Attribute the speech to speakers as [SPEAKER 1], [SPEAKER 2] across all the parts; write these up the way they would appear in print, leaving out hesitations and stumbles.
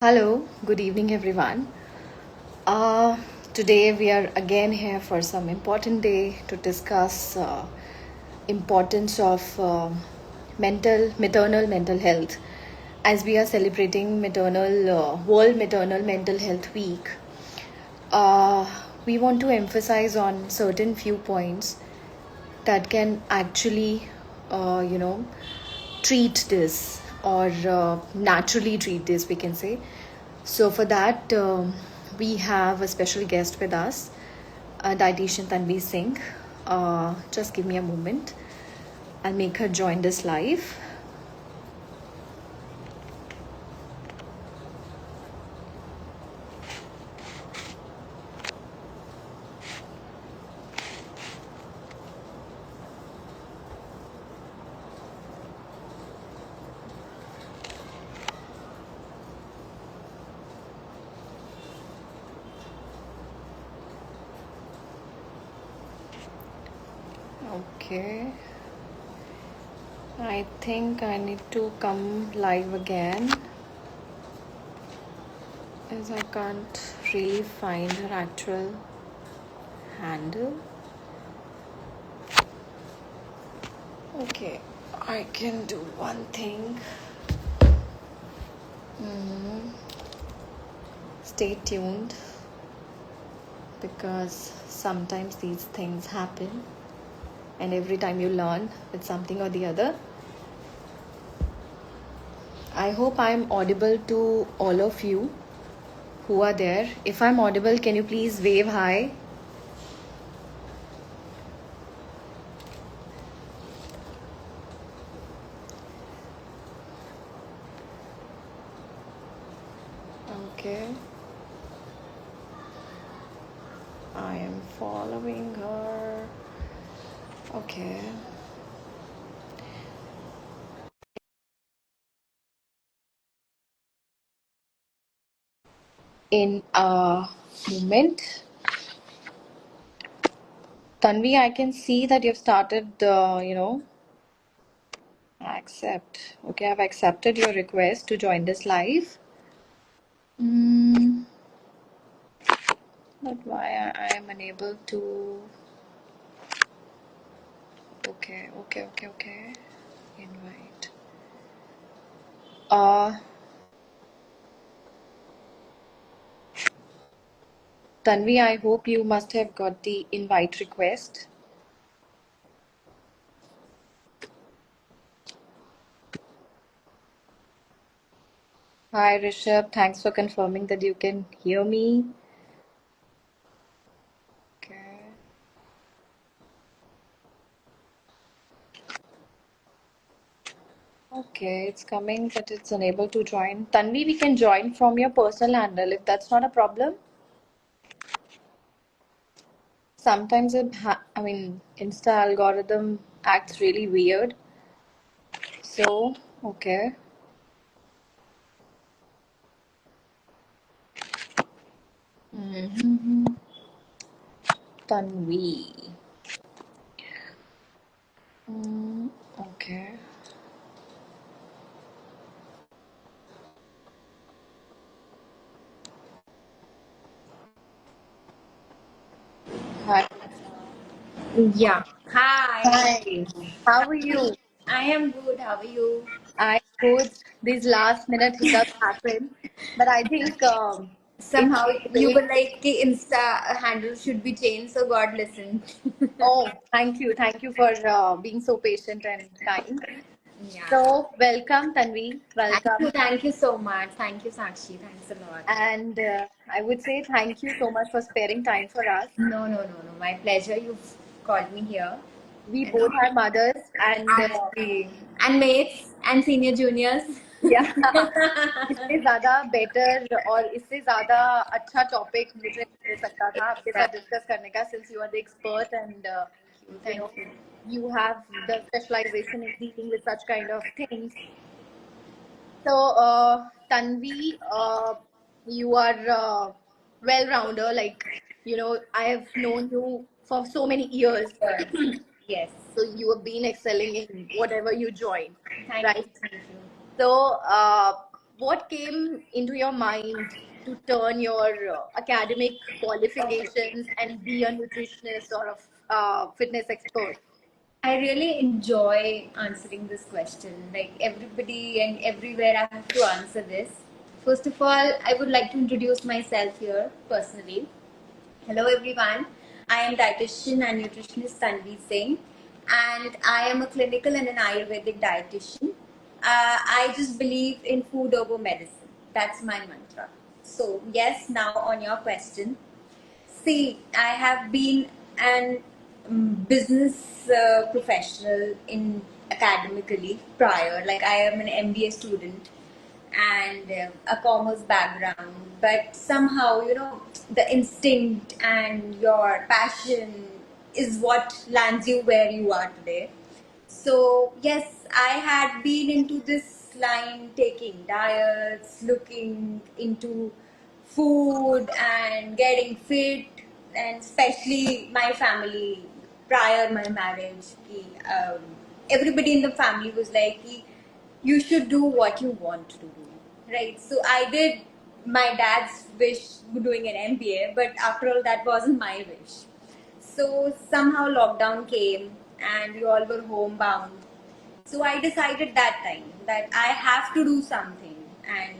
[SPEAKER 1] Hello, good evening, everyone. Uh, Today we are again here for some important day to discuss importance of maternal mental health, as we are celebrating World Maternal Mental Health Week. Uh, we want to emphasize on certain few points that can actually, treat this or naturally treat this, we can say. So, for that, we have a special guest with us, dietitian Tanvi Singh. Just give me a moment. I'll make her join this live. Okay. I think I need to come live again, as I can't really find her actual handle. Okay, I can do one thing. Stay tuned, because sometimes these things happen, and every time you learn with something or the other. I hope I'm audible to all of you who are there. If I'm audible, can you please wave hi? Okay. I am following her. Okay. In a moment. Tanvi, I can see that you've started, accept. Okay, I've accepted your request to join this live. Mm, but why I am unable to. Okay. Invite. Uh, Tanvi, I hope you must have got the invite request. Hi, Rishabh. Thanks for confirming that you can hear me. Okay. Okay, it's coming, but it's unable to join. Tanvi, we can join from your personal handle if that's not a problem. Sometimes Insta algorithm acts really weird. So, okay. Mm-hmm. Tanvi. Okay. Hi.
[SPEAKER 2] Yeah. Hi.
[SPEAKER 1] Hi. How are you?
[SPEAKER 2] I am good. How are you?
[SPEAKER 1] I could. These last minute hiccups happen, but I think it's
[SPEAKER 2] Somehow you
[SPEAKER 1] great.
[SPEAKER 2] were like the Insta handle should be changed, so God listened.
[SPEAKER 1] Oh, thank you. Thank you for being so patient and kind.
[SPEAKER 2] Yeah.
[SPEAKER 1] So, welcome, Tanvi.
[SPEAKER 2] Thank you.
[SPEAKER 1] Welcome.
[SPEAKER 2] Thank you so much. Thank you, Sakshi. Thanks a lot.
[SPEAKER 1] And I would say thank you so much for sparing time for us.
[SPEAKER 2] No. My pleasure. You've called me here.
[SPEAKER 1] We
[SPEAKER 2] You know.
[SPEAKER 1] both are mothers, and
[SPEAKER 2] Absolutely. And mates and senior juniors.
[SPEAKER 1] yeah, इससे ज़्यादा better और इससे ज़्यादा अच्छा topic मुझे नहीं मिल सकता था आपके साथ discuss करने का, since you are the expert and you know
[SPEAKER 2] Thank you.
[SPEAKER 1] you have the specialization in dealing with such kind of things. So, Tanvi, you are well-rounder. Like, I have known you for so many years.
[SPEAKER 2] Sure. Yes.
[SPEAKER 1] So you have been excelling in whatever you join,
[SPEAKER 2] Thank you.
[SPEAKER 1] right?
[SPEAKER 2] Thank you.
[SPEAKER 1] So, what came into your mind to turn your academic qualifications and be a nutritionist or a fitness expert?
[SPEAKER 2] I really enjoy answering this question. Like everybody and everywhere, I have to answer this. First of all, I would like to introduce myself here personally. Hello, everyone. I am dietitian and nutritionist Tanvi Singh, and I am a clinical and an Ayurvedic dietitian. I just believe in food over medicine. That's my mantra. So, yes, now on your question. See, I have been an business professional in academically prior. Like I am an MBA student and a commerce background, but somehow the instinct and your passion is what lands you where you are today. So, yes, I had been into this line taking diets, looking into food and getting fit, and especially my family prior my marriage. Everybody in the family was like, you should do what you want to do, right? So I did my dad's wish doing an MBA, but after all, that wasn't my wish. So somehow lockdown came and we all were homebound. So I decided that time that I have to do something, and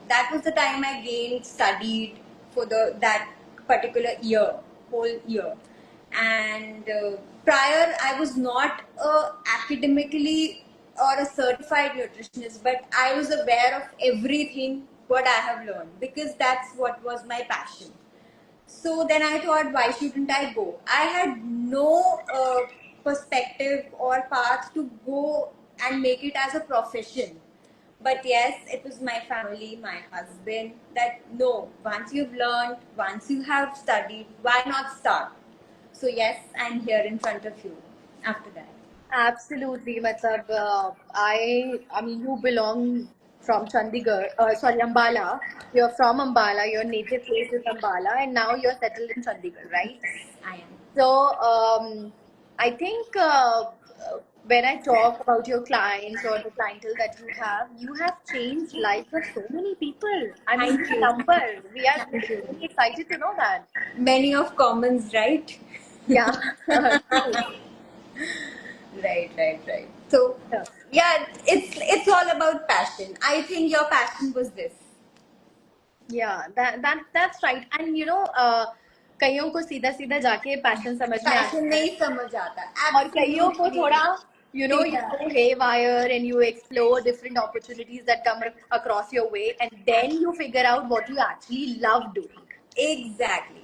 [SPEAKER 2] that was the time I gained studied for the that particular year, whole year. And prior, I was not academically or a certified nutritionist, but I was aware of everything what I have learned because that's what was my passion. So then I thought, why shouldn't I go? I had no perspective or path to go and make it as a profession. But yes, it was my family, my husband, that no, once you've learned, once you have studied, why not start? So yes, I'm here in front of you after that.
[SPEAKER 1] Absolutely. Matlab, I mean, you belong from Chandigarh, sorry, Ambala. You're from Ambala. Your native place is Ambala, and now you're settled in Chandigarh, right?
[SPEAKER 2] I am.
[SPEAKER 1] So, I think when I talk about your clients or the clientele that you have changed lives of so many people. I mean,
[SPEAKER 2] Thank
[SPEAKER 1] the
[SPEAKER 2] you.
[SPEAKER 1] number. We are
[SPEAKER 2] Thank you.
[SPEAKER 1] really excited to know that.
[SPEAKER 2] Many of commons, right?
[SPEAKER 1] Yeah, true.
[SPEAKER 2] Right. So,
[SPEAKER 1] Yeah.
[SPEAKER 2] yeah, it's all about passion. I think your passion was this.
[SPEAKER 1] Yeah, that's right. And कईयों को सीधा सीधा जाके passion समझ में आ
[SPEAKER 2] Passion
[SPEAKER 1] जाता है
[SPEAKER 2] नहीं समझ आता.
[SPEAKER 1] और कईयों को
[SPEAKER 2] Absolutely.
[SPEAKER 1] थोड़ा you
[SPEAKER 2] Yeah.
[SPEAKER 1] go haywire and you explore different opportunities that come across your way, and then you figure out what you actually love doing.
[SPEAKER 2] Exactly.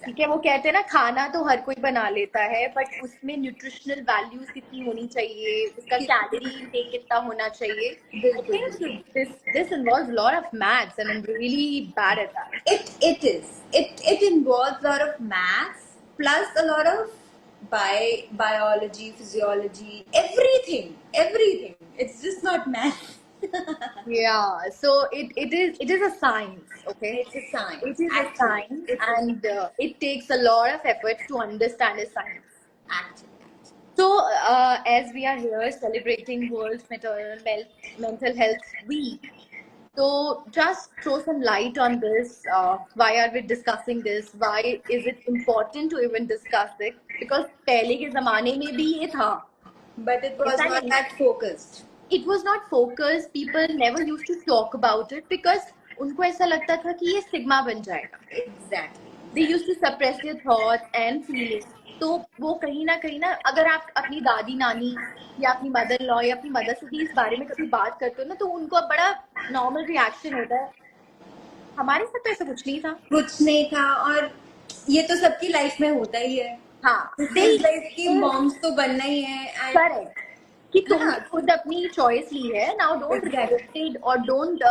[SPEAKER 1] ठीक है, वो कहते हैं ना, खाना तो हर कोई बना लेता है, बट उसमें न्यूट्रिशनल वैल्यूज कितनी होनी चाहिए, उसका कैलोरी इनटेक कितना होना चाहिए. आई
[SPEAKER 2] बिल्कुल
[SPEAKER 1] थिंक
[SPEAKER 2] बिल्कुल.
[SPEAKER 1] this involves a lot of maths and I'm really bad at that.
[SPEAKER 2] It is. It involves a lot of maths plus a lot of biology, physiology, everything. It's just not math.
[SPEAKER 1] Yeah, so it is a science, okay?
[SPEAKER 2] It's a science.
[SPEAKER 1] It is a
[SPEAKER 2] Actually,
[SPEAKER 1] science,
[SPEAKER 2] it's a
[SPEAKER 1] and it takes a lot of effort to understand a science.
[SPEAKER 2] actually.
[SPEAKER 1] So, as we are here celebrating World Mental Health Week, so just throw some light on this. Why are we discussing this? Why is it important to even discuss it? Because पहले के ज़माने में भी ये था.
[SPEAKER 2] But it was
[SPEAKER 1] ऐसा
[SPEAKER 2] not
[SPEAKER 1] नहीं.
[SPEAKER 2] that focused.
[SPEAKER 1] It was not focused. People never used to talk about it because उनको ऐसा लगता था कि ये stigma बन जाएगा.
[SPEAKER 2] Exactly.
[SPEAKER 1] They used to suppress their thoughts and feelings. तो वो कहीं ना अगर आप अपनी दादी नानी या अपनी मदर लॉ या अपनी मदर से भी इस बारे में कभी बात करते हो ना, तो उनको बड़ा नॉर्मल रिएक्शन होता है. हमारे साथ तो ऐसा कुछ नहीं था.
[SPEAKER 2] कुछ नहीं था और ये तो सबकी लाइफ में होता ही है.
[SPEAKER 1] हाँ,
[SPEAKER 2] स्कूल लाइफ की मॉम्स तो बनना ही है. And
[SPEAKER 1] करेक्ट कि तुमने
[SPEAKER 2] हाँ.
[SPEAKER 1] खुद अपनी चॉइस ली है. Now don't
[SPEAKER 2] Exactly.
[SPEAKER 1] Regret it और डोंट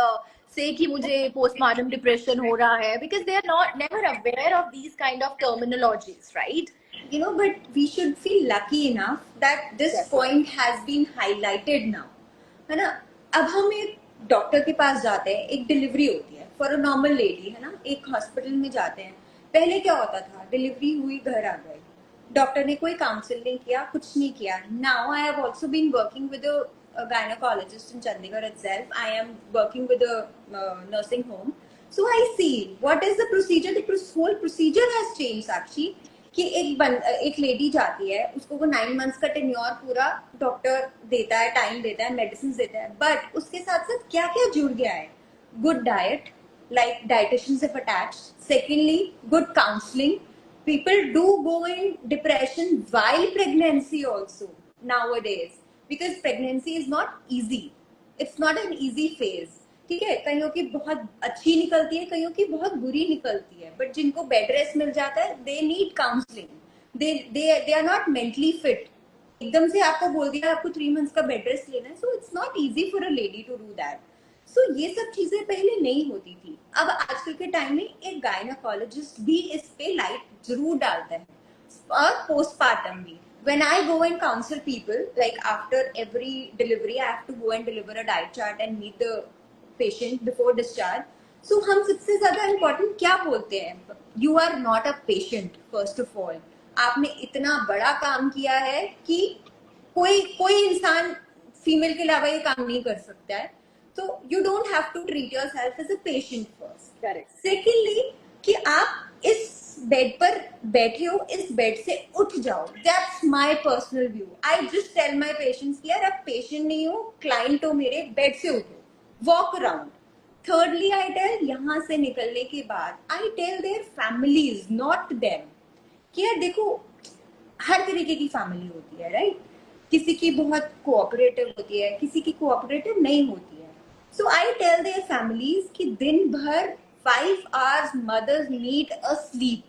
[SPEAKER 1] से कि मुझे पोस्टमार्टम डिप्रेशन हो रहा है, because they are not never aware of these kind of terminologies, right?
[SPEAKER 2] But we should feel lucky enough that this
[SPEAKER 1] Yes.
[SPEAKER 2] point has been highlighted now. है ना. अब हम एक डॉक्टर के पास जाते हैं, एक डिलीवरी होती है फॉर अ नॉर्मल लेडी, है ना. एक हॉस्पिटल में जाते हैं. पहले क्या होता था, डिलीवरी हुई, घर आ गए, डॉक्टर ने कोई काउंसिल नहीं किया, कुछ नहीं किया. Now I have also been working with a gynecologist in Chandigarh itself. I am working with a nursing home. So I see what is the procedure. The whole procedure has changed actually. कि एक lady जाती है, उसको वो 9 months का tenure पूरा doctor देता है, टाइम देता है, मेडिसिन देता है, बट उसके साथ साथ क्या क्या जुड़ गया है? Good diet, like dietitians have attached. Secondly, good counseling. People do go in depression while pregnancy also nowadays, because pregnancy is not easy. It's not an easy phase. ठीक है, कईयों की बहुत अच्छी निकलती है, कईयों की बहुत बुरी निकलती है, बट जिनको बेड रेस्ट मिल जाता है, they need counselling. They are not mentally fit. एकदम से आपको बोल दिया आपको 3 months का बेड रेस्ट लेना है, so it's not easy for a lady to do that. So ये सब चीजें पहले नहीं होती थी. अब आजकल के टाइम में एक गायनाकोलॉजिस्ट भी इस पे लाइट जरूर डालता है, और पोस्टपार्टम भी. When I go and counsel people, like after every delivery, I have to go and deliver a diet chart and meet the patient before discharge. So हम सबसे ज्यादा important क्या बोलते हैं? You are not a patient, first of all. आपने इतना बड़ा काम किया है कि कोई इंसान फीमेल के अलावा ये काम नहीं कर सकता है. तो you don't have to treat yourself as a patient first.
[SPEAKER 1] Correct.
[SPEAKER 2] Secondly, कि आप इस बेड पर बैठे हो, इस बेड से उठ जाओ. That's my personal view. I just tell my patients कि यार आप पेशेंट नहीं हो, क्लाइंट हो मेरे, बेड से उठो, walk around. Thirdly, I tell, यहाँ से निकलने के बाद I tell their families, not them, कि यार देखो हर तरीके की फैमिली होती है, राइट? किसी की बहुत कोऑपरेटिव होती है, किसी की कोऑपरेटिव नहीं होती है. So I tell their families कि दिन भर 5 hours mothers need a sleep.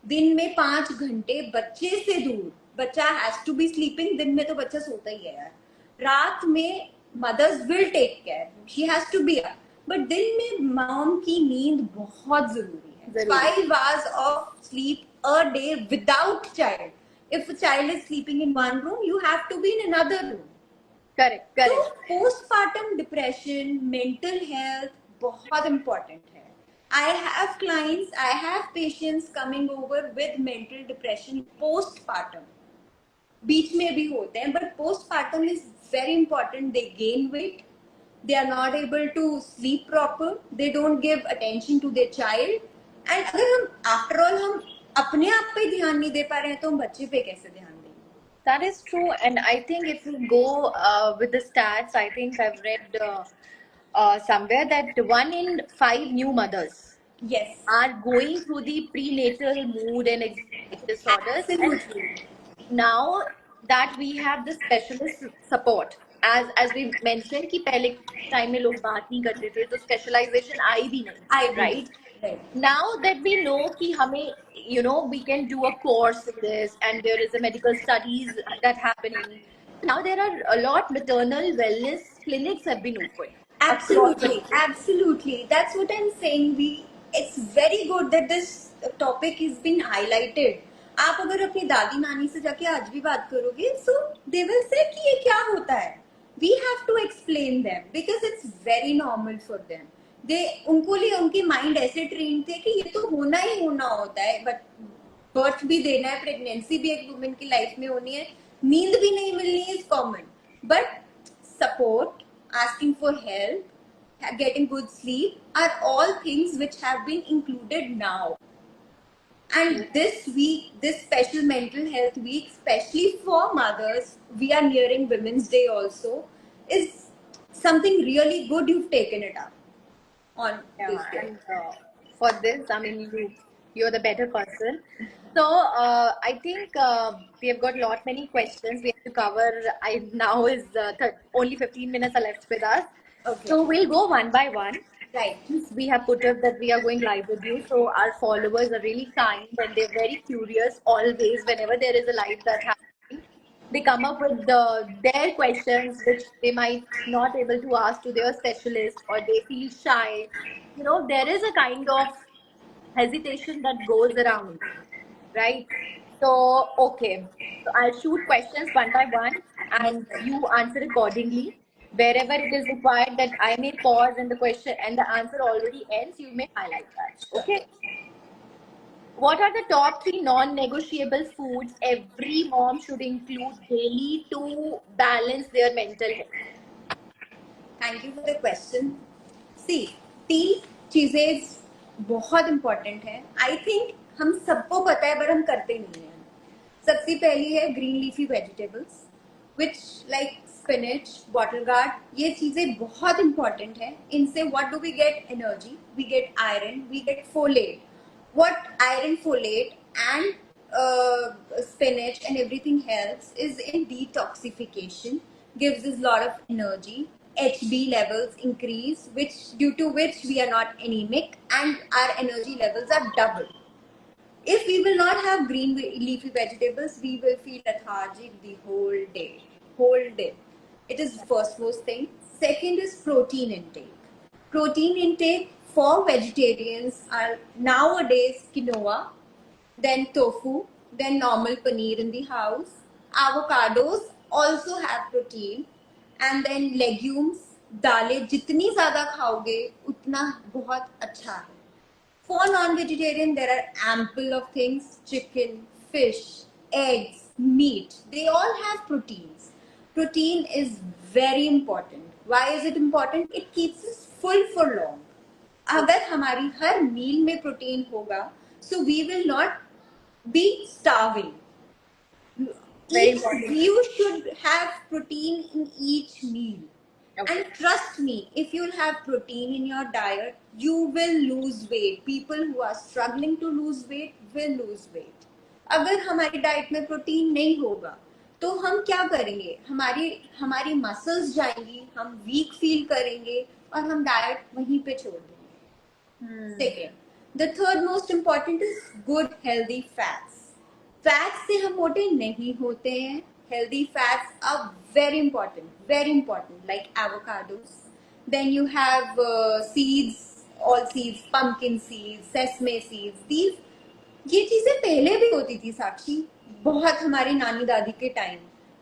[SPEAKER 2] दिन में 5 घंटे बच्चे से दूर. बच्चा हैज टू बी स्लीपिंग. दिन में तो बच्चा सोता ही है यार. रात में mothers will take care, she has to be up, but दिन में मॉम की नींद बहुत जरूरी है. 5 hours of sleep a day without child. If a child is sleeping in one room, you have to be in another room.
[SPEAKER 1] Correct.
[SPEAKER 2] तो postpartum depression, mental health बहुत important है. I have clients, I have patients coming over with mental depression postpartum. बीच में भी होते हैं, but postpartum is very important. They gain weight, they are not able to sleep proper, they don't give attention to their child. And अगर हम after all हम अपने आप पे ध्यान नहीं दे पा रहे हैं, तो हम बच्चे पे कैसे ध्यान देंगे?
[SPEAKER 1] That is true, and I think if you go with the stats, I think I've read somewhere that 1 in 5 new mothers
[SPEAKER 2] Yes,
[SPEAKER 1] are going through the prenatal mood and anxiety disorders.
[SPEAKER 2] absolutely.
[SPEAKER 1] And now that we have the specialist support, as we mentioned कि पहले time में लोग बात नहीं करते थे, तो specialization आई भी नहीं, right? Now that we know कि हमें, we can do a course in this, and there is a medical studies that happening. Now there are a lot maternal wellness clinics have been opened.
[SPEAKER 2] Absolutely. That's what I'm saying. It's very good that this topic has been highlighted. आप अगर अपनी दादी नानी से जाके आज भी बात करोगे, so they will say कि ये क्या होता है. We have to explain them because it's very normal for them. उनको लिए उनकी माइंड ऐसे ट्रेन थे कि ये तो होना ही होना होता है, बट बर्थ भी देना है, प्रेगनेंसी भी एक वुमेन की लाइफ में होनी है, नींद भी नहीं मिलनी है, is common. But support, asking for help, getting good sleep are all things which have been included now. And this week, this special mental health week, especially for mothers, we are nearing Women's Day also, is something really good. You've taken it up on this day.
[SPEAKER 1] And for this, I mean, you're the better person. So I think we have got many questions we have to cover. Now is only 15 minutes are left with us.
[SPEAKER 2] Okay.
[SPEAKER 1] So we'll go one by one.
[SPEAKER 2] Right.
[SPEAKER 1] We have put up that we are going live with you. So our followers are really kind and they're very curious always whenever there is a live that happens. They come up with their questions which they might not able to ask to their specialist, or they feel shy. There is a kind of hesitation that goes around, right? So, okay. So I'll shoot questions one by one and you answer accordingly. Wherever it is required that I may pause and the question and the answer already ends, you may highlight that. Okay. What are the top 3 non-negotiable foods every mom should include daily to balance their mental health?
[SPEAKER 2] Thank you for the question. See, 3 चीजें बहुत important है. I think हम सबको पता है, पर हम करते नहीं हैं. सबसे पहली है green leafy vegetables, which like spinach, bottle gourd. ये चीजें बहुत इंपॉर्टेंट है. इनसे what do we get? Energy, we get iron, we get folate. What iron, folate, and spinach and everything helps is in detoxification, gives us a lot of energy. HB levels increase, which due to which we are not anemic and our energy levels are double. If we will not have green leafy vegetables, we will feel lethargic the whole day. Whole day. It is first most thing. Second is protein intake. Protein intake for vegetarians are nowadays quinoa, then tofu, then normal paneer in the house. Avocados also have protein, and then legumes, दालें जितनी ज़्यादा खाओगे उतना बहुत अच्छा है. For non-vegetarian, there are ample of things: chicken, fish, eggs, meat. They all have proteins. Protein is very important. Why is it important? It keeps us full for long. अगर हमारी हर मील में प्रोटीन होगा, so we will not be starving.
[SPEAKER 1] Very important.
[SPEAKER 2] You should have protein in each meal.
[SPEAKER 1] Okay.
[SPEAKER 2] And trust me, if you'll have protein in your diet, you will lose weight. People who are struggling to lose weight will lose weight. अगर हमारी diet में protein नहीं होगा तो हम क्या करेंगे? हमारी हमारी मसल्स जाएंगी, हम वीक फील करेंगे और हम डाइट वहीं पे छोड़ देंगे. Second, the third most important is good healthy fats. Fats से हम मोटे नहीं होते हैं. Healthy fats are very important, like avocados. Then you have seeds, all seeds, pumpkin seeds, sesame seeds. These ये चीजें पहले भी होती थी साक्षी, बहुत हमारी नानी दादी के टाइम,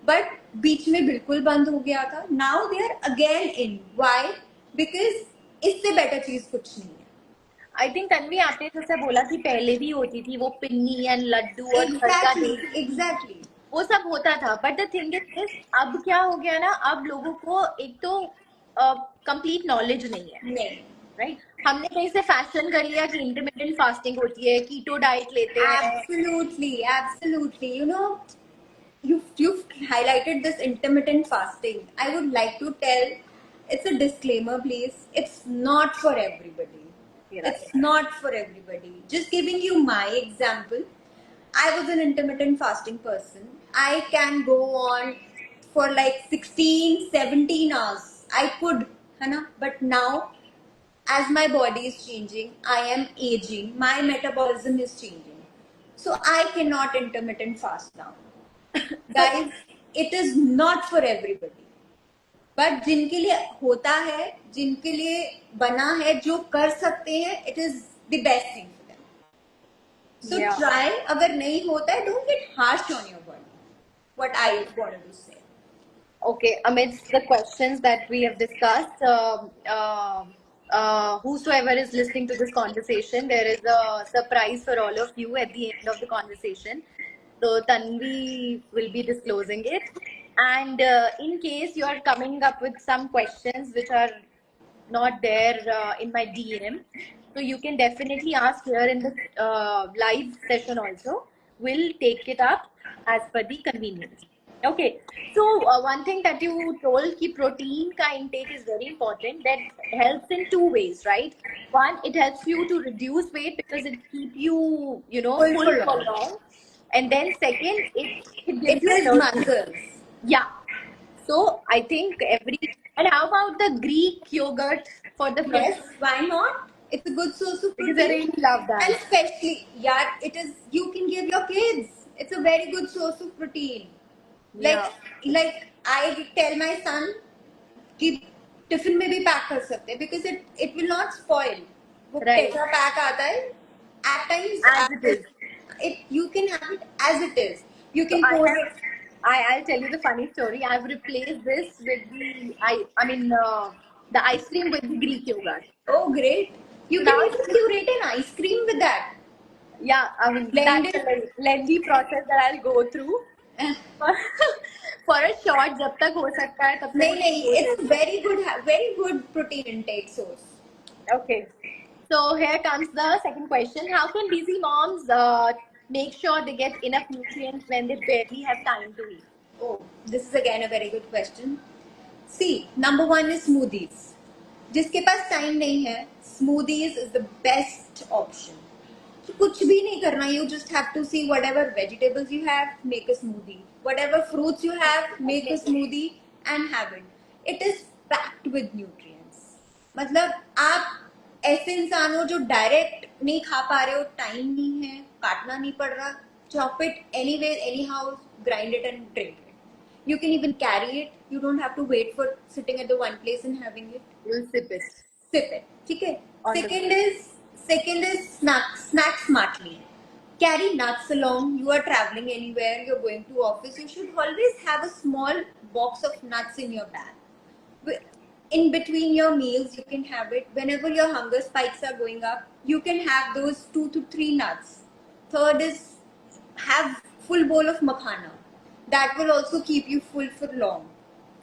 [SPEAKER 2] बट बीच में बिल्कुल बंद हो गया था. Now they are again in. Why? Because इससे बेटर चीज कुछ नहीं है.
[SPEAKER 1] आई थिंक तन्वी, आपने जैसा बोला कि पहले भी होती थी वो पिन्नी एंड लड्डू और खट्टा देसी,
[SPEAKER 2] एग्जैक्टली
[SPEAKER 1] वो सब होता था. But the thing is this, अब क्या हो गया ना, अब लोगों को एक तो कंप्लीट नॉलेज नहीं है,
[SPEAKER 2] नहीं.
[SPEAKER 1] राइट? हमने कहीं से फैशन कर लिया कि इंटरमिटेंट फास्टिंग होती है, कीटो डाइट लेते हैं.
[SPEAKER 2] Absolutely. You know, you've highlighted this intermittent fasting. I would like to tell, it's a disclaimer, please. It's not for everybody.
[SPEAKER 1] Yeah.
[SPEAKER 2] It's not for everybody. Just giving you my example. I was an intermittent fasting person. I can go on for like 16, 17 hours. I could, है ना? But now, as my body is changing, I am aging, my metabolism is changing. So I cannot intermittent fast now. Guys, it is not for everybody. But जिनके लिए होता है, जिनके लिए बना है, जो कर सकते हैं, it is the best thing for them. So
[SPEAKER 1] Yeah.
[SPEAKER 2] try. अगर नहीं होता है, don't get harsh on your body. What I wanted to say.
[SPEAKER 1] Okay, amidst the questions that we have discussed, whosoever is listening to this conversation, there is a surprise for all of you at the end of the conversation. So Tanvi will be disclosing it. And in case you are coming up with some questions which are not there in my DM, so you can definitely ask here in the live session also. We'll take it up as per the convenience. Okay, so one thing that you told ki protein ka intake is very important. That helps in two ways, right? One, it helps you to reduce weight because it keep you,
[SPEAKER 2] Full
[SPEAKER 1] full
[SPEAKER 2] for
[SPEAKER 1] for
[SPEAKER 2] long.
[SPEAKER 1] long. And then second, it
[SPEAKER 2] It
[SPEAKER 1] gives you
[SPEAKER 2] builds
[SPEAKER 1] energy.
[SPEAKER 2] muscles.
[SPEAKER 1] Yeah. So I think and how about the Greek yogurt for the
[SPEAKER 2] Yes,
[SPEAKER 1] protein?
[SPEAKER 2] why not? It's a good source of
[SPEAKER 1] Because
[SPEAKER 2] protein.
[SPEAKER 1] I really love that.
[SPEAKER 2] And especially, yeah, it is. You can give your kids. It's a very good source of protein. Like I tell my son कि tiffin में भी pack कर सकते हैं, because it will not spoil. वो
[SPEAKER 1] Right.
[SPEAKER 2] कैसा pack आता है? At times,
[SPEAKER 1] As it is.
[SPEAKER 2] you can have it as it is. You can
[SPEAKER 1] So
[SPEAKER 2] pour it.
[SPEAKER 1] I'll tell you the funny story. I've replaced this with the ice cream with the Greek yogurt.
[SPEAKER 2] Oh, great! You
[SPEAKER 1] Now-
[SPEAKER 2] can even curate an ice cream with that.
[SPEAKER 1] Yeah, I mean
[SPEAKER 2] Blend
[SPEAKER 1] that's a very lengthy process that I'll go through. for a short जब तक हो सकता है तब तक
[SPEAKER 2] नहीं नहीं,
[SPEAKER 1] उसको
[SPEAKER 2] it's a very good protein intake source.
[SPEAKER 1] Okay. So here comes the second question. How can busy moms make sure they get enough nutrients when they barely have time to eat?
[SPEAKER 2] Oh, this is again a very good question. See, number one is smoothies. जिसके पास time नहीं है, smoothies is the best option. So, कुछ भी नहीं करना, you just have to see whatever vegetables you have, make a smoothie. Whatever fruits you have, make a smoothie and have it. It is packed with nutrients. मतलब आप ऐसे इंसान हो जो डायरेक्ट नहीं खा पा रहे हो, टाइम नहीं है, काटना नहीं पड़ रहा, chop it anywhere, anyhow, grind it and drink it. You can even carry it. You don't have to wait for sitting at the one place and having it.
[SPEAKER 1] You'll sip it.
[SPEAKER 2] Sip it. ठीक है.
[SPEAKER 1] On the
[SPEAKER 2] Second is snack smartly. Carry nuts along. You are traveling anywhere. You're going to office. You should always have a small box of nuts in your bag. In between your meals, you can have it. Whenever your hunger spikes are going up, you can have those 2 to 3 nuts. Third is have full bowl of makhana. That will also keep you full for long.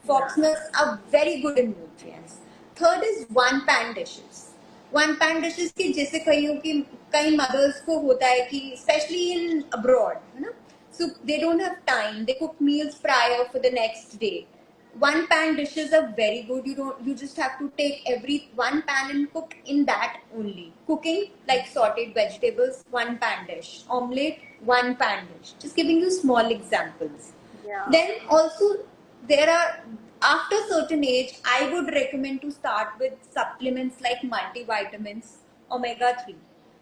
[SPEAKER 2] Fox nuts are very good in nutrients. Third is one pan dishes. One pan dishes की जैसे कई mothers को होता है कि especially in abroad, है ना? So they don't have time. They cook meals prior for the next day. One pan dishes are very good. You just have to take every one pan and cook in that only. Cooking like sauteed vegetables, one pan dish. Omelette, one pan dish. Just giving you small examples.
[SPEAKER 1] Yeah.
[SPEAKER 2] Then also there are, after certain age, I would recommend to start with supplements like multivitamins, omega-3.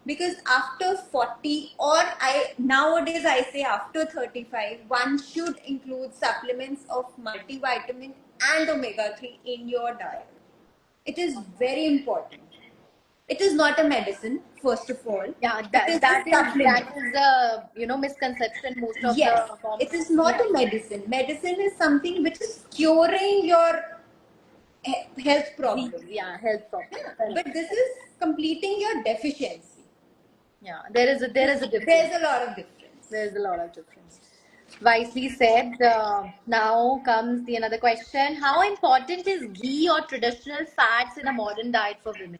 [SPEAKER 2] Because after 40 or nowadays I say after 35, one should include supplements of multivitamin and omega-3 in your diet. It is very important. It is not a medicine, first of all.
[SPEAKER 1] Yeah,
[SPEAKER 2] It is
[SPEAKER 1] that
[SPEAKER 2] a supplement.
[SPEAKER 1] is the misconception most of
[SPEAKER 2] Yes,
[SPEAKER 1] the moms.
[SPEAKER 2] it is not a medicine. Medicine is something which is curing your health problem.
[SPEAKER 1] Yeah, health problem.
[SPEAKER 2] Yeah. But this is completing your deficiency.
[SPEAKER 1] Yeah, there is a difference.
[SPEAKER 2] There's a lot of difference.
[SPEAKER 1] There's a lot of difference. Wisely said. Now comes the another question. How important is ghee or traditional fats in a modern diet for women?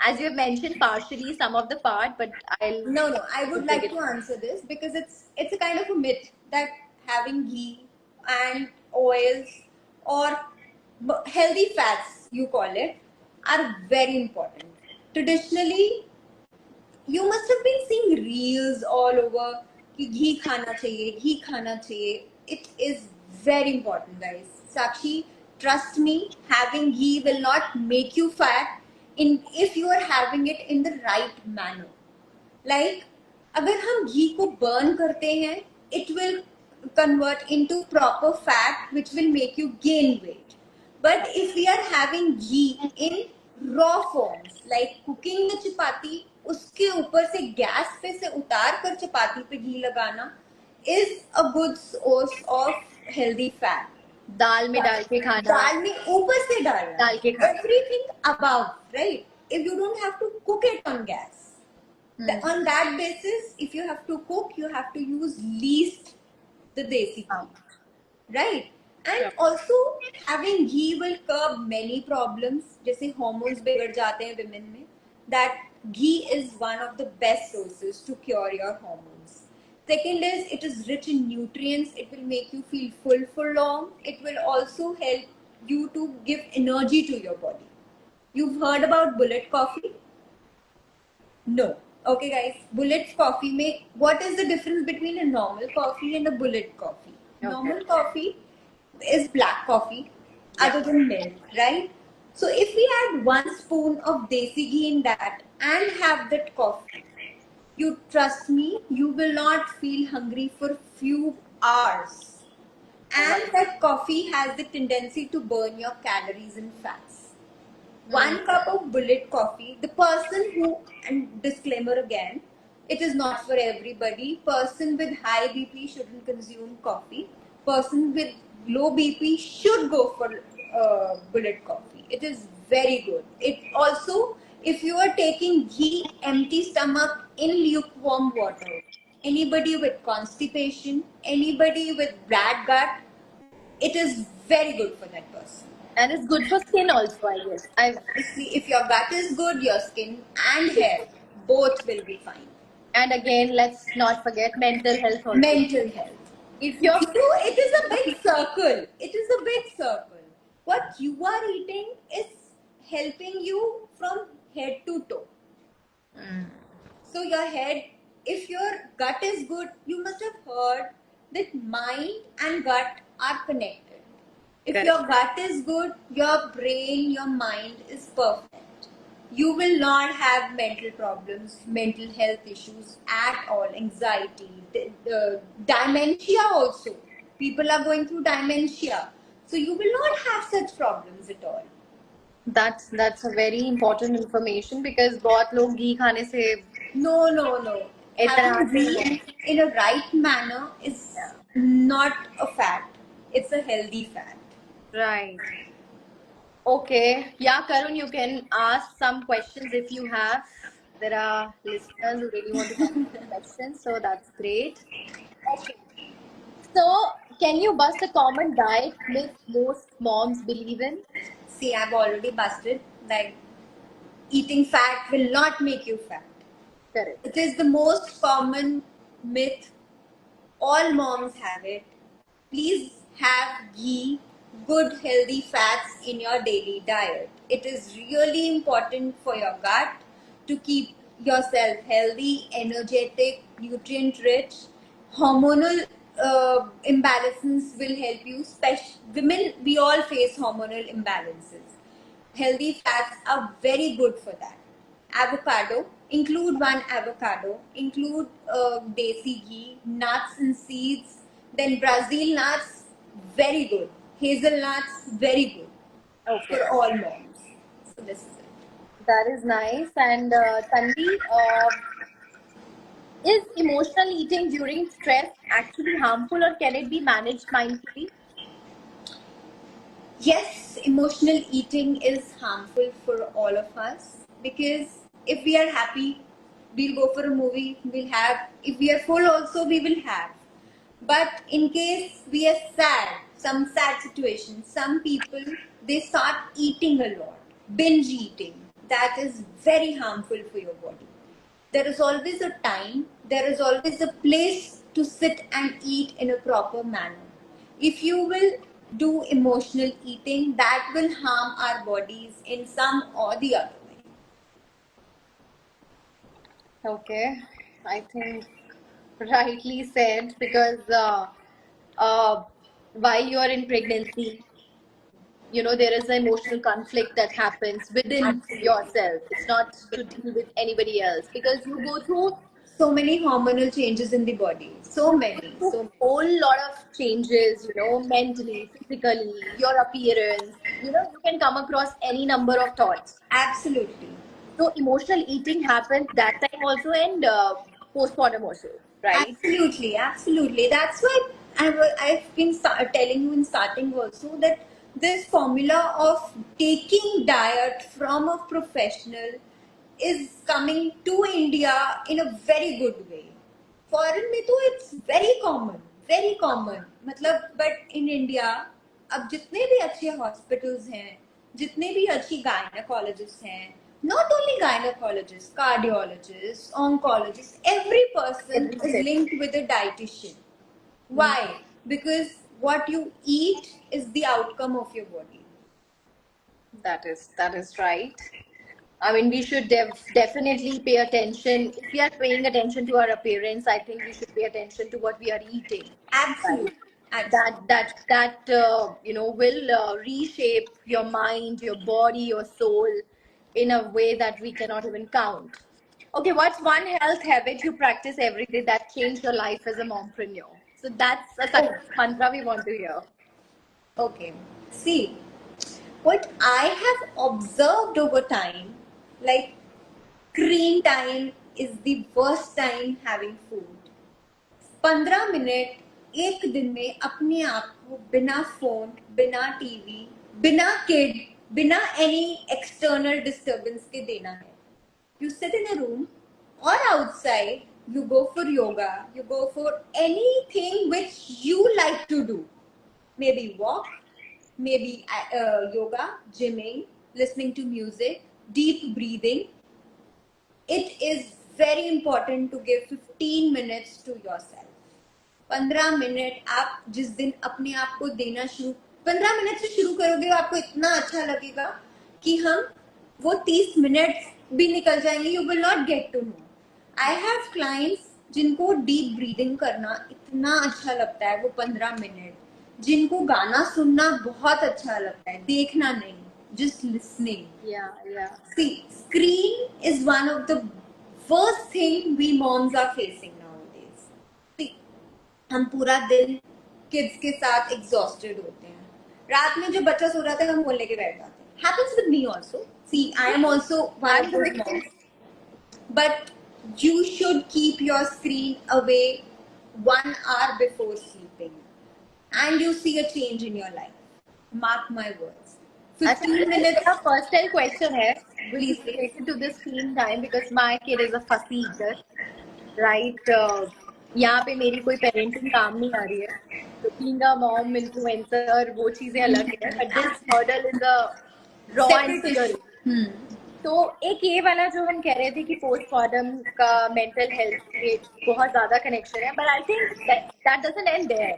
[SPEAKER 1] As you have mentioned partially some of the part, but I'll
[SPEAKER 2] No, I would like to answer this because it's a kind of a myth that having ghee and oils or healthy fats, you call it, are very important. Traditionally, you must have been seeing reels all over कि घी खाना चाहिए. It is very important, guys. Sakshi, trust me, having ghee will not make you fat if you are having it in the right manner. Like, अगर हम घी को burn करते हैं, it will convert into proper fat which will make you gain weight. But if we are having ghee in raw forms, like cooking में चपाती, उसके ऊपर से gas पे से उतार कर चपाती पे घी लगाना is a good source of healthy fat.
[SPEAKER 1] दाल में डाल के खाना,
[SPEAKER 2] दाल में ऊपर से डाल
[SPEAKER 1] के खाना,
[SPEAKER 2] everything above, right? If you don't have to cook it on gas. On that basis, if you have to cook, you have to use least the desi ghee, right? And also having ghee will curb many problems. जैसे hormones बिगड़ जाते हैं women में. That ghee is one of the best sources to cure your hormones. Second is it is rich in nutrients. It will make you feel full for long. It will also help you to give energy to your body. You've heard about bullet coffee? No. Okay, guys. Bullet coffee में what is the difference between a normal coffee and a bullet coffee? Okay. Normal coffee is black coffee, other than milk, right? So if we add 1 spoon of desi ghee in that and have that coffee, you trust me, you will not feel hungry for few hours. And that coffee has the tendency to burn your calories and fats. 1 cup of bullet coffee, the person who, and disclaimer again, it is not for everybody. Person with high BP shouldn't consume coffee. Person with low BP should go for bullet coffee. It is very good. It also, if you are taking ghee empty stomach in lukewarm water, anybody with constipation, anybody with bad gut, it is very good for that person.
[SPEAKER 1] And it's good for skin also, I guess.
[SPEAKER 2] If your gut is good, your skin and hair both will be fine.
[SPEAKER 1] And again, let's not forget mental health also.
[SPEAKER 2] Mental health.
[SPEAKER 1] If you're
[SPEAKER 2] So it is a big circle. It is a big circle. What you are eating is helping you from head to toe. So your head, if your gut is good, you must have heard that mind and gut are connected. If
[SPEAKER 1] Correct.
[SPEAKER 2] your gut is good, your brain, your mind is perfect. You will not have mental problems, mental health issues at all, anxiety, dementia also. People are going through dementia. So you will not have such problems at all.
[SPEAKER 1] that's a very important information because बहुत लोग घी खाने से
[SPEAKER 2] No.
[SPEAKER 1] इतना
[SPEAKER 2] Having ghee in a right manner is not a fat. It's a healthy fat.
[SPEAKER 1] right. Okay, yeah, Karun, you can ask some questions if you have. There are listeners who really want to ask questions, so that's great. Okay, so can you bust a common diet myth most moms believe in?
[SPEAKER 2] See, I've already busted. Like, eating fat will not make you fat.
[SPEAKER 1] Correct.
[SPEAKER 2] It is the most common myth. All moms have it. Please have ghee, good healthy fats in your daily diet. It is really important for your gut to keep yourself healthy, energetic, nutrient rich. Hormonal imbalances will help you. Women, we all face hormonal imbalances. Healthy fats are very good for that. Avocado, include one avocado, include desi ghee, nuts and seeds, then Brazil nuts, very good. Hazelnuts, very good
[SPEAKER 1] Okay,
[SPEAKER 2] for all moms. So this is it.
[SPEAKER 1] that is nice. And Tanvi, is emotional eating during stress actually harmful or can it be managed mindfully?
[SPEAKER 2] Yes, emotional eating is harmful for all of us because if we are happy, we'll go for a movie, we'll have. If we are full, also, we will have. But in case we are sad, some sad situations, some people they start eating a lot, binge eating. That is very harmful for your body. There is always a time, there is always a place to sit and eat in a proper manner. If you will do emotional eating, that will harm our bodies in some or the other way.
[SPEAKER 1] Okay, I think rightly said because while you are in pregnancy, there is an emotional conflict that happens within
[SPEAKER 2] Absolutely.
[SPEAKER 1] yourself. It's not to deal with anybody else because you go through
[SPEAKER 2] So many hormonal changes in the body. So many.
[SPEAKER 1] a
[SPEAKER 2] So
[SPEAKER 1] whole lot of changes, mentally, physically, your appearance. You can come across any number of thoughts.
[SPEAKER 2] absolutely.
[SPEAKER 1] So emotional eating happens that time also and postpartum also, right?
[SPEAKER 2] Absolutely. That's why I've been telling you in starting also that this formula of taking diet from a professional is coming to India in a very good way. Foreign में तो it's very common. मतलब but in India अब जितने भी अच्छे hospitals हैं, जितने भी अच्छी गायनेकोलॉजिस्ट हैं, not only gynecologists, cardiologists, oncologists, every person
[SPEAKER 1] Every
[SPEAKER 2] is
[SPEAKER 1] step.
[SPEAKER 2] linked with a dietitian. Why? Because what you eat is the outcome of your body.
[SPEAKER 1] That is right. I mean, we should definitely pay attention. If we are paying attention to our appearance, I think we should pay attention to what we are eating. Right?
[SPEAKER 2] Absolutely.
[SPEAKER 1] That
[SPEAKER 2] Absolutely.
[SPEAKER 1] will reshape your mind, your body, your soul in a way that we cannot even count. Okay, what's one health habit you practice every day that changed your life as a mompreneur? So that's a
[SPEAKER 2] Oh,
[SPEAKER 1] success mantra we want to hear.
[SPEAKER 2] okay. See, what I have observed over time, like screen time is the worst time having food. 15 minute एक दिन में अपने आप को बिना phone, बिना TV, बिना kid, बिना एनी एक्सटर्नल डिस्टर्बेंस के देना है. You sit in a room or outside, you go for yoga, you go for anything which you like to do. maybe walk, maybe yoga, gymming, listening to music, deep breathing. It is very important to give 15 minutes to yourself. 15 minute आप जिस दिन अपने आप को देना शुरू 15 minute से शुरू करोगे आपको इतना अच्छा लगेगा कि हम वो 30 मिनट भी निकल जाएंगे. You will not get to know. I have clients जिनको डीप ब्रीदिंग करना इतना अच्छा लगता है, वो 15 मिनट, जिनको गाना सुनना बहुत अच्छा लगता है, देखना नहीं, just listening.
[SPEAKER 1] Yeah.
[SPEAKER 2] See, screen is one of the worst thing we moms are facing nowadays. See, हम पूरा दिन किड्स के साथ एग्जॉस्टेड होते हैं. रात में जो बच्चा सो रहा था हम फोन लेके बैठ जाते हैं. Happens with me also. See, I am also one of those moms. But you should keep your screen away 1 hour before sleeping, and you see a change in your life. Mark my words. 15 minutes.
[SPEAKER 1] मेरा personal question है
[SPEAKER 2] Please.
[SPEAKER 1] related to this screen time because my kid is a fussy eater, right? यहाँ पे मेरी कोई parenting काम नहीं आ रही है. तो being a mom influencer वो चीजें अलग है, but this hurdle is a raw and
[SPEAKER 2] Separate
[SPEAKER 1] theory.
[SPEAKER 2] issue.
[SPEAKER 1] तो एक ये वाला जो हम कह रहे थे कि पोस्टमार्टम का मेंटल हेल्थ से बहुत ज्यादा कनेक्शन है, but I think that doesn't end there.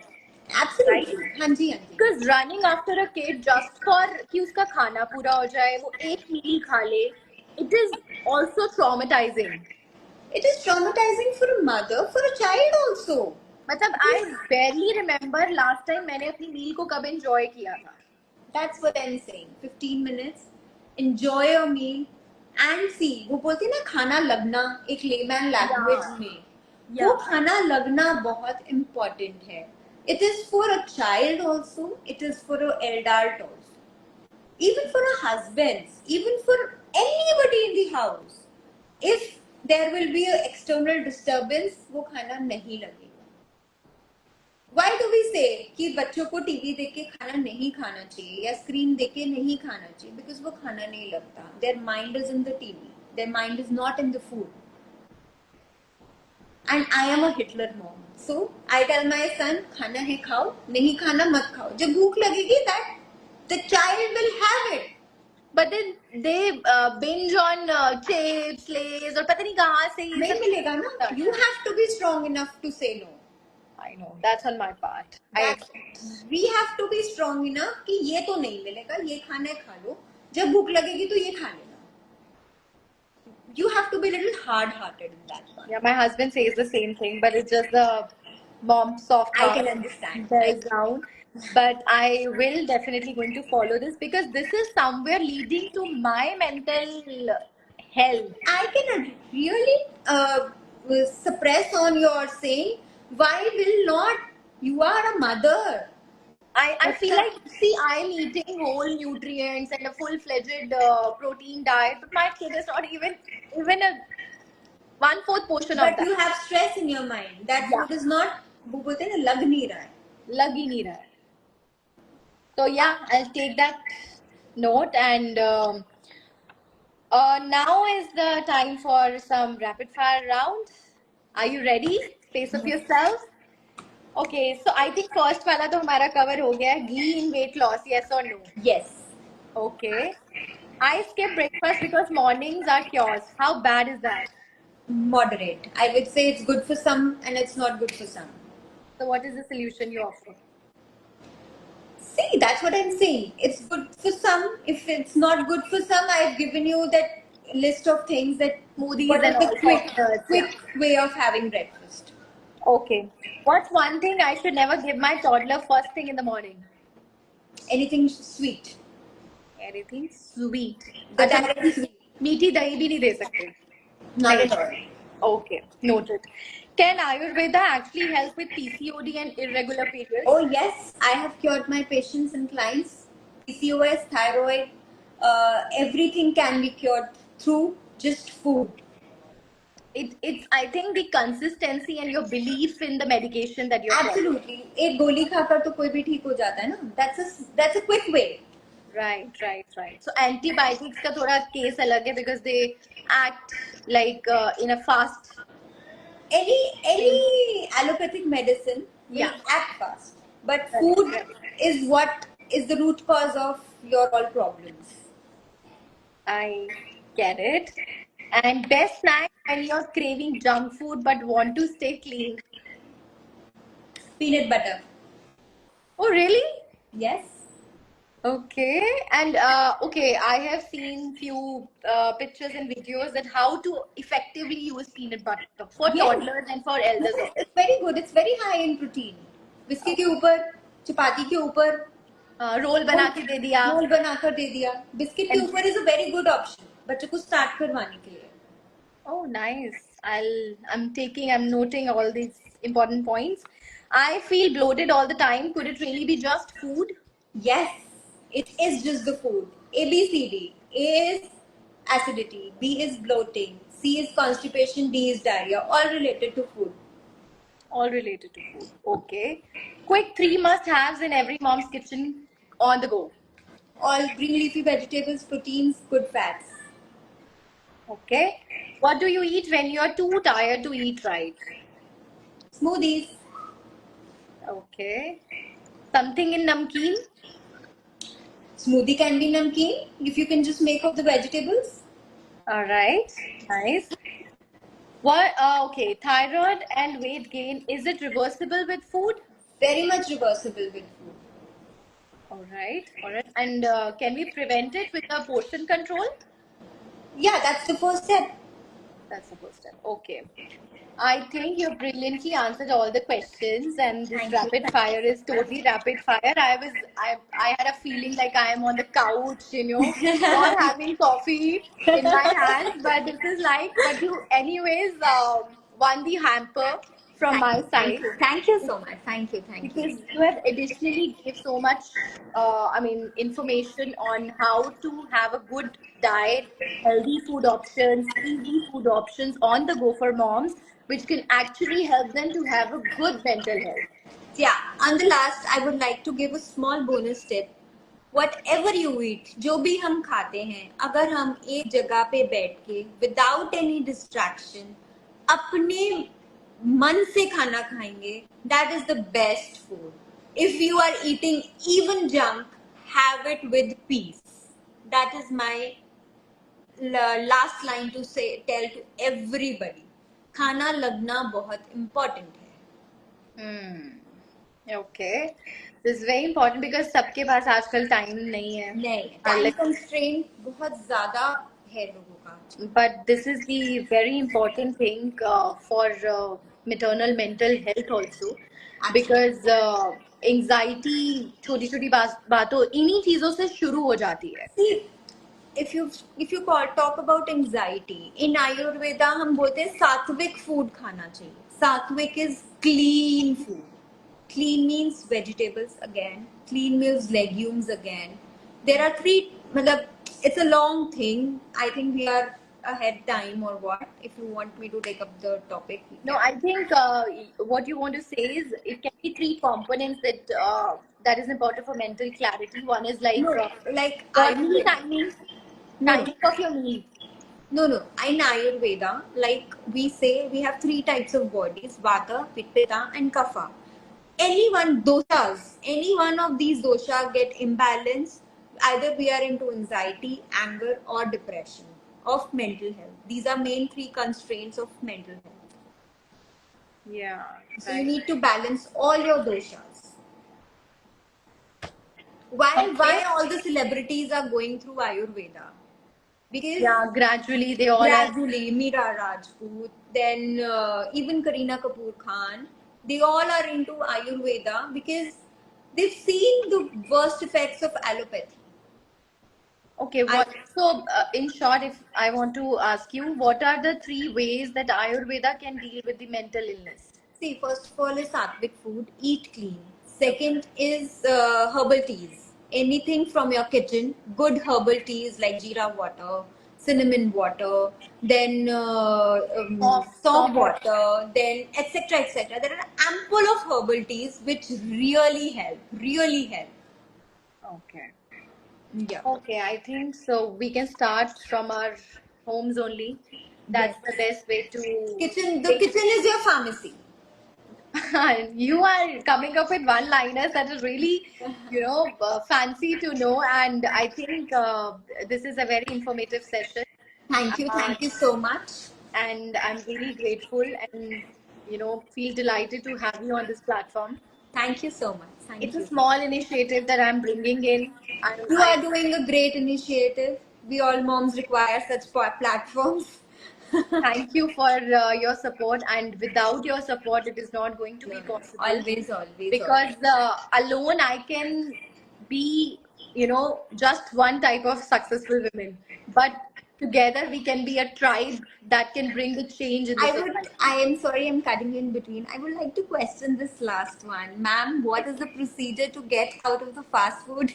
[SPEAKER 2] Absolutely. हाँ जी, हाँ जी.
[SPEAKER 1] Because running after a kid just for कि उसका खाना पूरा हो जाए, वो एक मील खा ले, it is also traumatising.
[SPEAKER 2] It is traumatizing for a mother, for a child also.
[SPEAKER 1] मतलब आई बेरली रिमेम्बर लास्ट टाइम मैंने अपनी मील को कब एंजॉय किया था.
[SPEAKER 2] That's what I'm saying. 15 minutes, enjoy your meal, and see. वो बोलते हैं ना खाना लगना, एक लेमैन लैंग्वेज में, वो खाना लगना बहुत important है. It is for a child also. It is for an adult also. Even for a husband, even for anybody in the house. If there will be an external disturbance, वो खाना नहीं लगेगा. Why do we say कि बच्चों को TV देख के खाना नहीं खाना चाहिए या स्क्रीन देख के नहीं खाना चाहिए? Because वो खाना नहीं लगता. Their mind is in the TV. Their mind is not in the food. And I am a Hitler mom. So I tell my son, खाना है खाओ, नहीं खाना मत खाओ. जब भूख लगेगी, that the child will have it.
[SPEAKER 1] But then they binge on chips, lays और पता नहीं कहाँ से ये
[SPEAKER 2] नहीं
[SPEAKER 1] सब
[SPEAKER 2] मिलेगा ना. You have to be strong enough to say no.
[SPEAKER 1] I know, that's on my part.
[SPEAKER 2] We have to be strong enough कि ये तो नहीं मिलेगा, ये खाना है खा लो, जब भूख लगेगी तो ये खा लेना. You have to be a little hard-hearted in that one.
[SPEAKER 1] Yeah, my husband says the same thing, but it's just the mom soft
[SPEAKER 2] I
[SPEAKER 1] heart
[SPEAKER 2] can understand.
[SPEAKER 1] bears down. But I will definitely going to follow this because this is somewhere leading to my mental health.
[SPEAKER 2] I can really suppress on your saying, why will not? You are a mother.
[SPEAKER 1] I feel like, see, I'm eating whole nutrients and a full-fledged protein diet, but my kid is not even a 1/4 portion of
[SPEAKER 2] But
[SPEAKER 1] that.
[SPEAKER 2] you have stress in your mind. That
[SPEAKER 1] Yeah.
[SPEAKER 2] food is not, वो बोलते हैं ना, लग नहीं रहा है.
[SPEAKER 1] लग ही नहीं रहा है. So yeah, I'll take that note, and now is the time for some rapid fire round. Are you ready? Pace of yourself. Okay, so I think first वाला तो हमारा cover हो गया है. Ghee in weight loss, yes or no?
[SPEAKER 2] Yes.
[SPEAKER 1] Okay. I skip breakfast because mornings are chaos. How bad is that?
[SPEAKER 2] Moderate. I would say it's good for some and it's not good for some.
[SPEAKER 1] So what is the solution you offer?
[SPEAKER 2] See, that's what I'm saying. It's good for some. If it's not good for some, I've given you that list of things that
[SPEAKER 1] Smoothies
[SPEAKER 2] what
[SPEAKER 1] and
[SPEAKER 2] is the
[SPEAKER 1] all
[SPEAKER 2] quick
[SPEAKER 1] sorts, yeah.
[SPEAKER 2] way of having breakfast.
[SPEAKER 1] Okay. What's one thing I should never give my toddler first thing in the morning?
[SPEAKER 2] Anything sweet.
[SPEAKER 1] Anything sweet.
[SPEAKER 2] The
[SPEAKER 1] अच्छा,
[SPEAKER 2] direct sweet.
[SPEAKER 1] मीठी दही भी नहीं दे सकते.
[SPEAKER 2] Not at all.
[SPEAKER 1] Okay, noted. Can Ayurveda actually help with PCOD and irregular periods?
[SPEAKER 2] Oh yes, I have cured my patients and clients. PCOS, thyroid, everything can be cured through just food.
[SPEAKER 1] It's I think the consistency and your belief in the medication that you're following.
[SPEAKER 2] Absolutely. एक गोली खाकर तो कोई भी ठीक हो जाता है ना. That's a quick way.
[SPEAKER 1] Right. So antibiotics का थोड़ा case अलग है because they act like in a fast.
[SPEAKER 2] Any allopathic medicine will
[SPEAKER 1] Yeah.
[SPEAKER 2] act fast. But
[SPEAKER 1] Correct,
[SPEAKER 2] food
[SPEAKER 1] correct.
[SPEAKER 2] is what is the root cause of your all problems.
[SPEAKER 1] I get it. And best snack when you're craving junk food but want to stay clean.
[SPEAKER 2] Peanut butter.
[SPEAKER 1] Oh, really?
[SPEAKER 2] Yes.
[SPEAKER 1] Okay. And okay, I have seen few pictures and videos that how to effectively use peanut butter for
[SPEAKER 2] Yes.
[SPEAKER 1] toddlers and for elders
[SPEAKER 2] Yes,
[SPEAKER 1] also.
[SPEAKER 2] it's very good. It's very high in protein. Biscuit के ऊपर, चपाती के ऊपर,
[SPEAKER 1] role बना के दे दिया.
[SPEAKER 2] Role बनाकर दे दिया. Biscuit के
[SPEAKER 1] And
[SPEAKER 2] ऊपर is a very good option बच्चों को स्टार्ट करवाने के लिए.
[SPEAKER 1] oh, nice. I'm noting all these important points. I feel bloated all the time. Could it really be just food?
[SPEAKER 2] Yes, it is just the food. A, B, C, D. A is acidity, B is bloating, C is constipation, D is diarrhea, all related to food.
[SPEAKER 1] All related to food. Okay. Quick three must-haves in every mom's kitchen on the go.
[SPEAKER 2] All green leafy vegetables, proteins, good fats.
[SPEAKER 1] Okay. What do you eat when you're too tired to eat right?
[SPEAKER 2] Smoothies.
[SPEAKER 1] Okay. Something in namkeen?
[SPEAKER 2] Smoothie can be namkeen if you can just make of the vegetables.
[SPEAKER 1] All right. Nice. What? Okay. Thyroid and weight gain. Is it reversible with food?
[SPEAKER 2] Very much reversible with food.
[SPEAKER 1] All right. All right. And can we prevent it with a portion control?
[SPEAKER 2] Yeah, that's the first step.
[SPEAKER 1] That's the first step. Okay. I think you brilliantly answered all the questions, and this
[SPEAKER 2] Thank you.
[SPEAKER 1] rapid fire is totally rapid fire. I had a feeling like I am on the couch, not having coffee in my hands, but this is like, but you, anyways, won the hamper from my
[SPEAKER 2] Thank
[SPEAKER 1] side
[SPEAKER 2] you. Thank you so much. Thank you. Thank you.
[SPEAKER 1] because you have additionally gave so much information on how to have a good diet, healthy food options, easy food options on the go for moms, which can actually help them to have a good mental health.
[SPEAKER 2] Yeah, on the last, I would like to give a small bonus tip. Whatever you eat, जो भी हम खाते हैं, अगर हम एक जगह पे बैठ के without any distraction, अपने मन से खाना खाएंगे, that is the best food. If you are eating even junk, have it with peace. That is my last line to say, tell to everybody. खाना लगना बहुत important है.
[SPEAKER 1] Okay. This is very important because सबके पास आजकल time नहीं है.
[SPEAKER 2] नहीं, time constraint बहुत ज्यादा है लोगों का.
[SPEAKER 1] But this is the very important thing for maternal mental health also, because anxiety छोटी छोटी बातों इन्हीं चीजों से शुरू हो जाती है.
[SPEAKER 2] See, if you talk about anxiety, in Ayurveda हम बोलते हैं सात्विक फूड खाना चाहिए. सात्विक is clean food. Clean means vegetables again. Clean means legumes again. There are three. मतलब it's a long thing. I think we are ahead time or what. If you want me to take up the topic.
[SPEAKER 1] No, I think what you want to say is it can be three components that is important for mental clarity. One is like
[SPEAKER 2] No, like
[SPEAKER 1] meal timing, timing of your meal.
[SPEAKER 2] No. In Ayurveda, like we say, we have three types of bodies: Vata, Pitta, and Kapha. Any one of these dosha get imbalanced. Either we are into anxiety, anger, or depression of mental health. These are main three constraints of mental health.
[SPEAKER 1] Yeah.
[SPEAKER 2] So you need to balance all your doshas. Why all the celebrities are going through Ayurveda? Because
[SPEAKER 1] gradually
[SPEAKER 2] Meera Rajput, then even Kareena Kapoor Khan, they all are into Ayurveda because they've seen the worst effects of allopathy.
[SPEAKER 1] Okay, so in short, if I want to ask you, what are the three ways that Ayurveda can deal with the mental illness?
[SPEAKER 2] See, first of all is sattvic food, eat clean. Second is herbal teas. Anything from your kitchen, good herbal teas like jeera water, cinnamon water, then soft water, then etc. etc. There are ample of herbal teas which really help. Really help.
[SPEAKER 1] Okay.
[SPEAKER 2] Yeah.
[SPEAKER 1] Okay, I think so. We can start from our homes only. That's the best way to.
[SPEAKER 2] The kitchen is your pharmacy.
[SPEAKER 1] You are coming up with one-liners that is really, fancy to know, and I think this is a very informative session. Uh,
[SPEAKER 2] Thank you so much.
[SPEAKER 1] and I'm really grateful and feel delighted to have you on this platform.
[SPEAKER 2] Thank you so much.
[SPEAKER 1] It's
[SPEAKER 2] Thank
[SPEAKER 1] a
[SPEAKER 2] you.
[SPEAKER 1] small initiative that I'm bringing in.
[SPEAKER 2] You are doing a great initiative. We all moms require such platforms.
[SPEAKER 1] Thank you for your support, and without your support, it is not going to
[SPEAKER 2] No,
[SPEAKER 1] be
[SPEAKER 2] no,
[SPEAKER 1] possible
[SPEAKER 2] always, always,
[SPEAKER 1] because
[SPEAKER 2] always.
[SPEAKER 1] alone I can be, just one type of successful women, but together we can be a tribe that can bring the change in the society.
[SPEAKER 2] I am sorry, I'm cutting you in between. I would like to question this last one. Ma'am, what is the procedure to get out of the fast food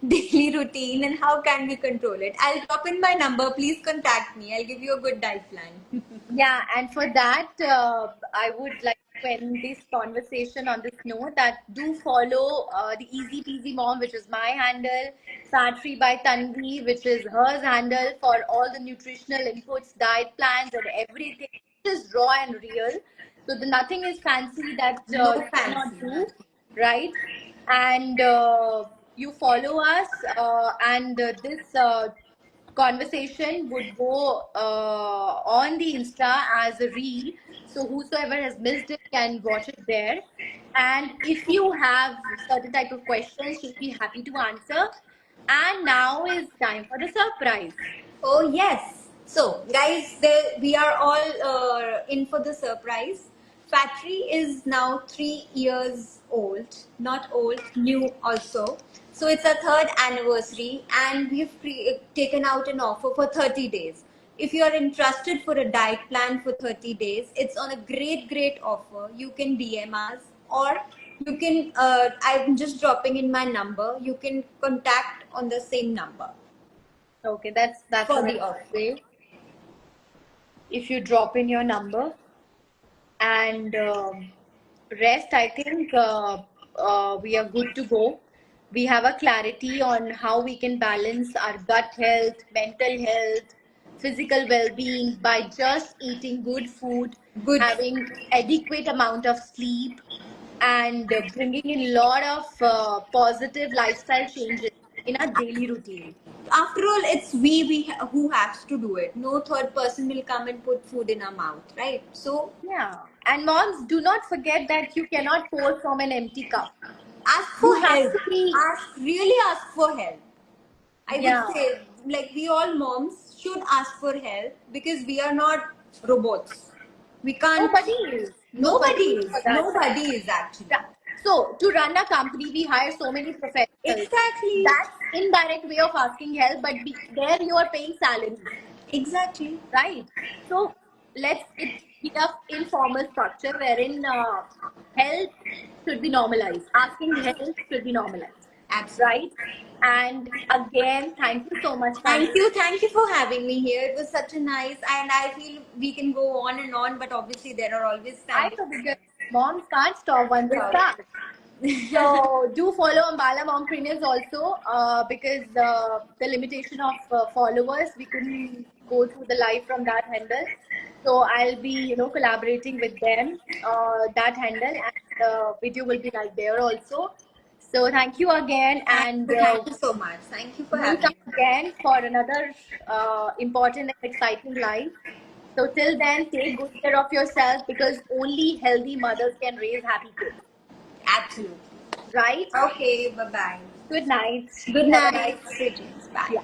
[SPEAKER 2] daily routine and how can we control it? I'll drop in my number. Please contact me. I'll give you a good diet plan.
[SPEAKER 1] Yeah, and for that, I would like to end this conversation on this note that do follow the Easy Peasy Mom, which is my handle, Fat Free by Tanvi, which is hers handle for all the nutritional inputs, diet plans, and everything. It is raw and real. So the nothing is fancy that
[SPEAKER 2] No
[SPEAKER 1] you
[SPEAKER 2] fancy,
[SPEAKER 1] cannot do,
[SPEAKER 2] nothing.
[SPEAKER 1] right? And you follow us, and this conversation would go on the Insta as a reel. So whosoever has missed it can watch it there. And if you have certain type of questions, she'll be happy to answer. And now is time for the surprise.
[SPEAKER 2] Oh, yes. So, guys, we are all in for the surprise. Factory is now 3 years old, not old, new also. So, it's a third anniversary, and we've taken out an offer for 30 days. If you are interested for a diet plan for 30 days, it's on a great, great offer. You can DM us, or you can, I'm just dropping in my number. You can contact on the same number
[SPEAKER 1] Okay, that's a
[SPEAKER 2] for
[SPEAKER 1] very
[SPEAKER 2] the offer.
[SPEAKER 1] good way. If you drop in your number and rest, I think we are good to go. We have a clarity on how we can balance our gut health, mental health, physical well-being by just eating good food,
[SPEAKER 2] Good.
[SPEAKER 1] having adequate amount of sleep, and bringing in a lot of positive lifestyle changes in our daily routine.
[SPEAKER 2] After all, it's who has to do it. No third person will come and put food in our mouth, right? So
[SPEAKER 1] Yeah, and moms, do not forget that you cannot pour from an empty cup.
[SPEAKER 2] ask
[SPEAKER 1] You
[SPEAKER 2] for
[SPEAKER 1] have
[SPEAKER 2] help.
[SPEAKER 1] to be,
[SPEAKER 2] Really ask for help. I would
[SPEAKER 1] yeah.
[SPEAKER 2] say, like, we all moms should ask for help because we are not robots. We can't.
[SPEAKER 1] Nobody is. Nobody is for that.
[SPEAKER 2] Nobody is actually.
[SPEAKER 1] Yeah. So to run a company, we hire so many professionals.
[SPEAKER 2] Exactly.
[SPEAKER 1] That's indirect way of asking help, but there you are paying salaries,
[SPEAKER 2] Exactly.
[SPEAKER 1] right? So let's it be a informal structure wherein help should be normalized. Asking help should be normalized,
[SPEAKER 2] Absolutely.
[SPEAKER 1] right? And again, thank you so much, Tanvi.
[SPEAKER 2] Thank you for having me here. It was such a nice, and I feel we can go on and on, but obviously there are always
[SPEAKER 1] I
[SPEAKER 2] standing.
[SPEAKER 1] know because moms can't stop once they
[SPEAKER 2] Without.
[SPEAKER 1] start. So do follow Ambala Mompreneurs also because the limitation of followers, we couldn't go through the live from that handle. So I'll be, collaborating with them, that handle, and the video will be like there also. So thank you again, and
[SPEAKER 2] Thank you so much. Thank you for
[SPEAKER 1] we'll
[SPEAKER 2] having
[SPEAKER 1] come
[SPEAKER 2] me.
[SPEAKER 1] again for another important and exciting live. So till then, take good care of yourself because only healthy mothers can raise happy kids,
[SPEAKER 2] Absolutely.
[SPEAKER 1] right?
[SPEAKER 2] Okay, bye bye.
[SPEAKER 1] Good night.
[SPEAKER 2] Good
[SPEAKER 1] Have a
[SPEAKER 2] night.
[SPEAKER 1] nice,
[SPEAKER 2] Sweet dreams. Bye.
[SPEAKER 1] yeah.